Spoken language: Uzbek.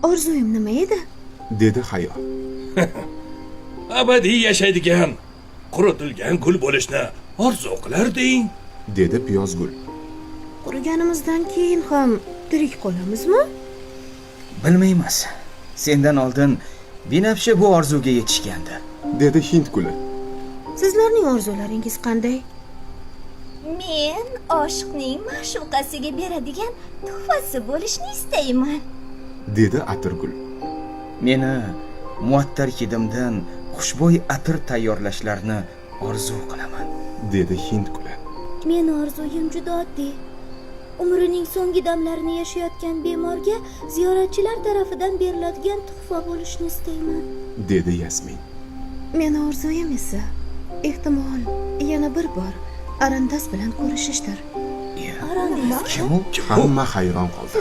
Orzuyim nima edi? dedi Hayot. Abadiy yashaydigan, quritilgan gul bo'lishni orzu qilarding. Dedi Piyozgul. Quriganimizdan keyin ham tirik qolamizmi? Bilmaymiz. Sendan oldin Binafsha bu orzuga yetishgandi. Dedi Hindguli. Sizlarning orzularingiz qanday? Men oshiqning ma'shuqasiga beradigan tuhfasi bo'lishni istayman. Dedi Atirgul. Meni muattar hidimdan xushbo'y atir tayyorlashlarini orzu qilaman. Dedi Hindguli. Men orzuyim juda oddiy. Umrining so'nggi damlarini yashayotgan bemorga ziyoratchilar tarafidan beriladigan tuhfa bo'lishni istayman. Dedi Yasmin. Meni orzuyim esa ehtimol yana bir bor Arandas bilan ko'rishishdir. Kim u? Hamma hayron qoldi.